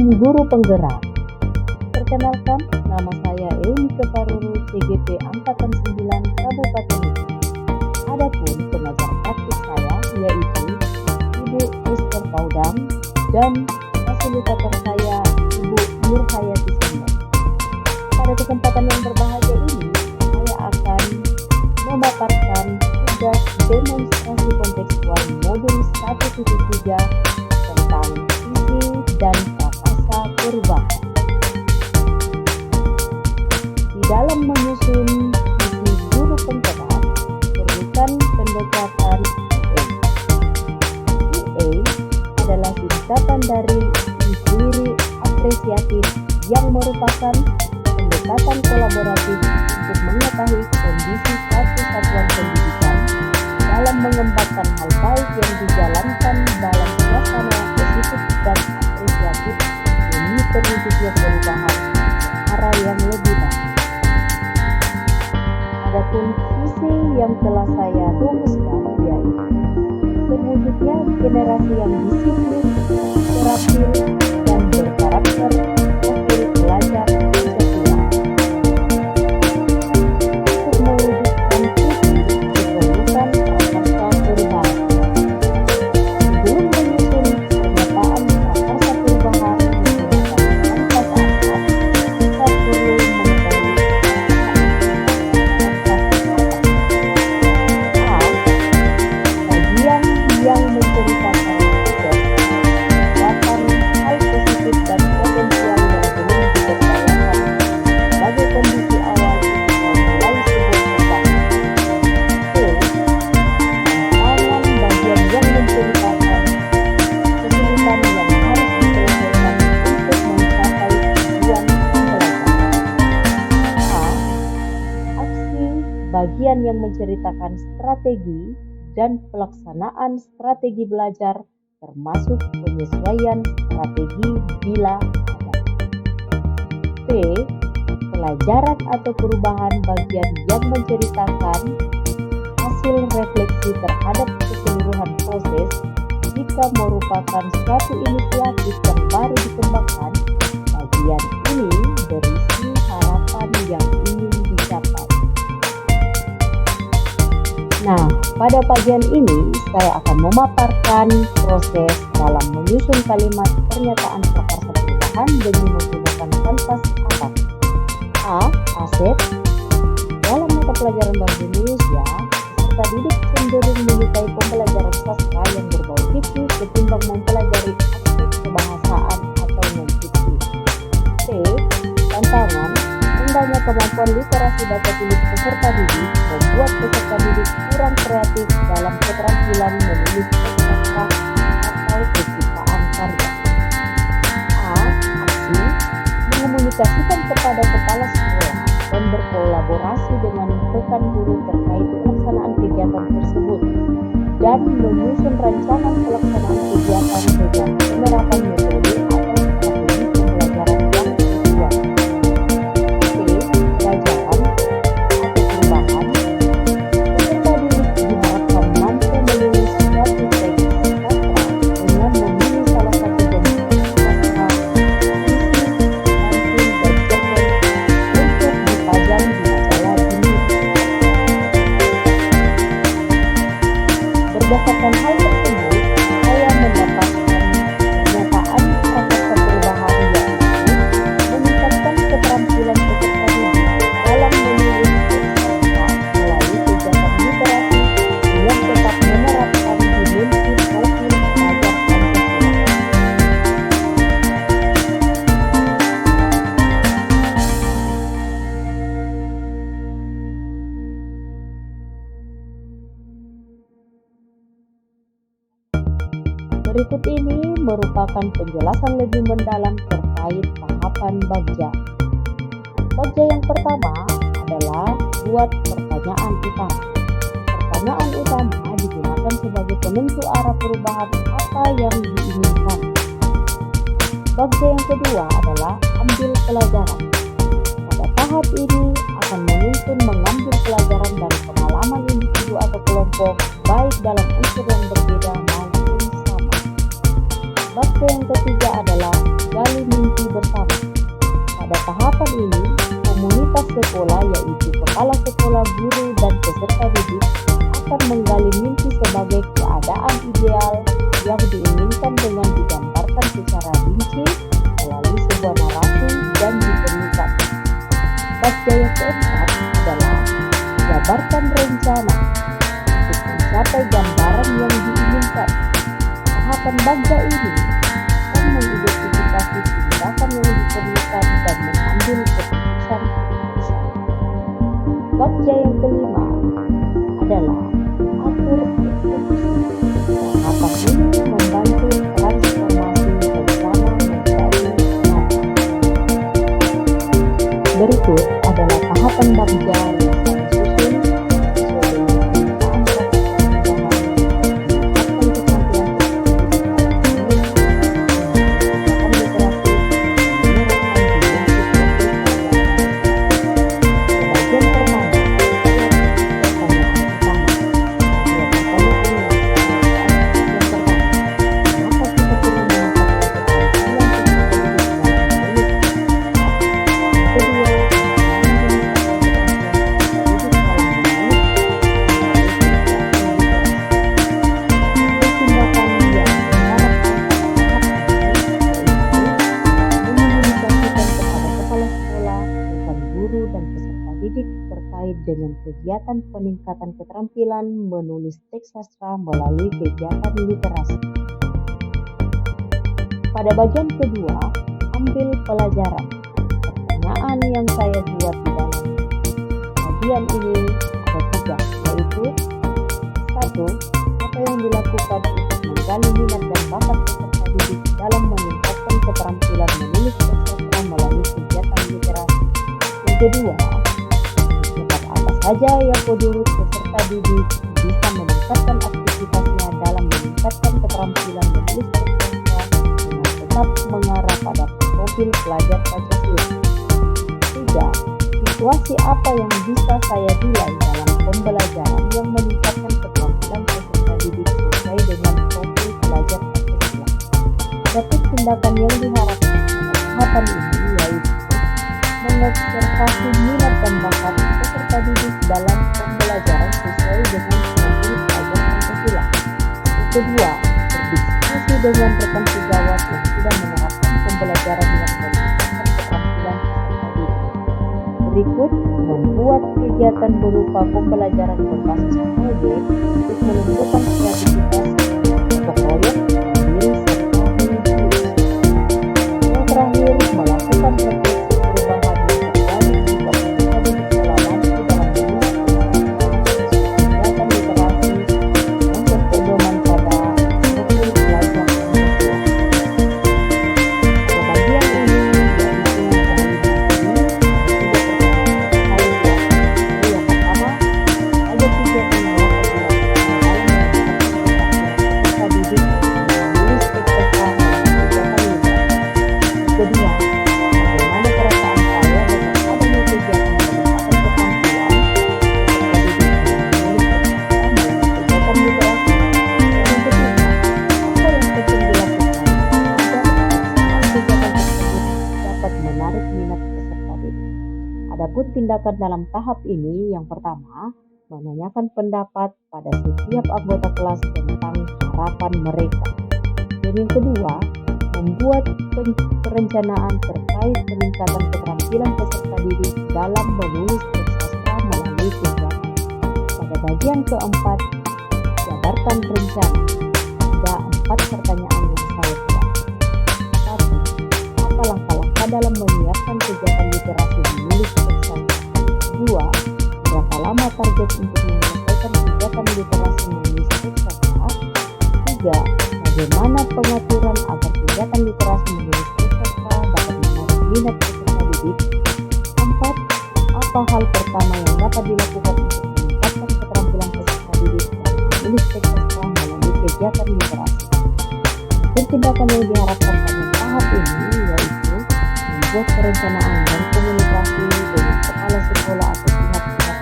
Salam Guru Penggerak. Perkenalkan, nama saya Eunike Paruru, CGP Angkatan 9 Kabupaten Luwu. Adapun pengajar praktik saya yaitu Ibu Esther Paudam dan fasilitator saya Ibu Nurhayati Sumber. Pada kesempatan yang berbahagia ini, saya akan memaparkan tugas demonstrasi kontekstual modul 1.3 tentang visi dan prakarsa perubahan. Di dalam menyusun visi guru penggerak, perlukan pendekatan EA. EA adalah singkatan dari inquiry apresiatif yang merupakan pendekatan kolaboratif untuk mengetahui kondisi satu satuan pendidikan dalam mengembangkan hal baik yang dijalankan dalam suasana yang positif dan apresiatif demi terwujudnya perubahan ke arah yang lebih baik. Adapun visi yang telah saya rumuskan yaitu terwujudnya generasi yang disiplin, terampil, dan berkarakter profil pelajar sesuai. Untuk mewujudkan visi diperlukan prakarsa perubahan. Sebelum menyusun pernyataan prakarsa perubahan menggunakan 4 asas, kita perlu mengetahui bagian yang menceritakan datang hal positif dan potensial yang belum dipercayakan sebagai kondisi awal untuk memulai sebuah perubahan. Tantangan bagian yang menceritakan kesulitan yang harus diselesaikan untuk mencapai tujuan pembelajaran. Aksi bagian yang menceritakan strategi dan pelaksanaan strategi belajar termasuk penyesuaian strategi bila ada. P. Pelajaran atau perubahan bagian yang menceritakan hasil refleksi terhadap keseluruhan proses jika merupakan suatu inisiatif yang baru dikembangkan. Bagian ini berisi harapan yang ingin dicapai. Nah, pada bagian ini saya akan memaparkan proses dalam menyusun kalimat pernyataan prakarsa perubahan dengan menggunakan kanvas atas. A. Aset. Dalam mata pelajaran bahasa Indonesia, peserta didik cenderung menyukai pembelajaran sastra yang berbau fiktif ketimbang mempelajari aspek kebahasaan atau non-fiktif. C. Tantangan. Rendahnya kemampuan literasi baca tulis peserta didik membuat peserta didik kurang kreatif dalam keterampilan menulis naskah atau penciptaan karya. A. Aksi. Mengomunikasikan kepada kepala sekolah dan berkolaborasi dengan rekan guru terkait pelaksanaan kegiatan tersebut dan menyusun rancangan pelaksanaan kegiatan dengan penerapan metode atau strategi pembelajaran yang sesuai. Berdasarkan hal tersebut, saya mendapatkan pernyataan prakarsa perubahan yaitu meningkatkan keterampilan peserta didik dalam menulis naskah melalui kegiatan literasi yang tetap menerapkan dimensi profil pelajar Pancasila. Berikut ini merupakan penjelasan lebih mendalam terkait tahapan Bagja. Bagja yang pertama adalah buat pertanyaan utama. Pertanyaan utama digunakan sebagai penentu arah perubahan apa yang diinginkan. Bagja yang kedua adalah ambil pelajaran. Pada tahap ini akan menuntun mengambil pelajaran dari pengalaman individu atau kelompok baik dalam unsur yang berbeda maupun sama. Bagja yang ketiga adalah gali sekolah, yaitu kepala sekolah, guru, dan peserta didik, akan menggali mimpi sebagai keadaan ideal yang diinginkan dengan digambarkan secara rinci melalui sebuah narasi dan dikemukakan. Bagja yang keempat adalah jabarkan rencana untuk mencapai gambaran yang diinginkan. Tahapan bagja ini akan mengidentifikasi tindakan yang diperlukan dan mengambil keputusan. Bagja yang kelima adalah atur eksekusi. Tahapan ini membantu transformasi rencana menjadi nyata. Berikut adalah tahapan bagja yang saya susun sesuai dengan permintaan terkait dengan kegiatan peningkatan keterampilan menulis teks sastra melalui kegiatan literasi. Pada bagian kedua, ambil pelajaran. Pertanyaan yang saya buat di dalam bagian ini ada 3, yaitu 1. Apa yang dilakukan untuk menggali minat dan bakat peserta didik dalam meningkatkan keterampilan menulis teks sastra melalui kegiatan literasi? Yang kedua, saja yang menurut peserta didik bisa meningkatkan aktivitasnya dalam meningkatkan keterampilan menulis teks sastra dengan tetap mengarah pada profil pelajar Pancasila. 3. Situasi apa yang bisa saya nilai dalam pembelajaran yang meningkatkan keterampilan peserta didik sesuai dengan profil pelajar Pancasila? Adapun tindakan yang diharapkan pada tahapan ini yaitu mengobservasi minat dan bakat peserta didik dalam pembelajaran sesuai dengan profil pelajar Pancasila. Yang kedua, berdiskusi dengan rekan sejawat yang sudah menerapkan pembelajaran yang meningkatkan keterampilan peserta didik. Berikut, membuat kegiatan berupa pembelajaran berbasis proyek untuk menumbuhkan kreativitas untuk proyek diri serta mimpi. Yang terakhir, melakukan refleksi perubahan yang terjadi jika peserta didik telah mampu dalam menulis kegiatan literasi yang berpedoman pada profil pelajar Pancasila. Pada bagian ini, yaitu yang pertama, ada kegiatan yang dapat dilakukan dalam meningkatkan peserta didik menulis teks sastra melalui kegiatan literasi. Kedua, bagaimana perasaan saya dengan adanya kegiatan peningkatan keterampilan peserta didik menulis teks sastra melalui kegiatan literasi. Yang ketiga, apa yang penting dilakukan agar pelaksanaan kegiatan tersebut dapat menarik minat peserta didik. Adapun tindakan dalam tahap ini, yang pertama, menanyakan pendapat pada setiap anggota kelas tentang harapan mereka. Dan yang kedua, membuat perencanaan terkait peningkatan keterampilan peserta didik dalam menulis teks sastra melalui kegiatan. Pada bagian keempat, jabarkan rencana. Ada 4 pertanyaan yang saya buat. 1. Apa langkah-langkah dalam menyiapkan kegiatan literasi menulis teks sastra? 2. Berapa lama target untuk menyelesaikan kegiatan literasi menulis teks sastra? 3. Bagaimana pengaturan agar kegiatan literasi menulis teks sastra dapat menarik minat peserta didik? 4. Apa hal pertama yang dapat dilakukan untuk meningkatkan keterampilan peserta didik dalam menulis teks sastra melalui kegiatan literasi? Tindakan yang diharapkan pada tahap ini yaitu membuat perencanaan dan komunikasi dengan kepala sekolah atau pihak-pihak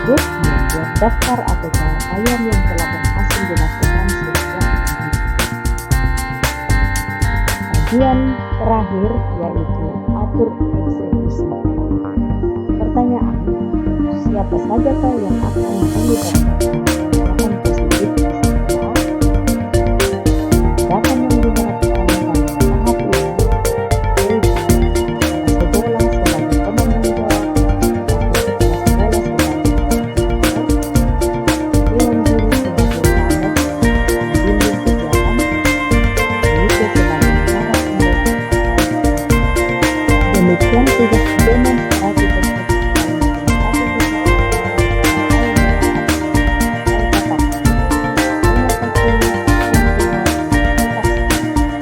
berikut, membuat daftar atau capaian yang telah berhasil dilakukan setiap minggu. Bagian terakhir yaitu atur eksekusi. apa saja kah yang akan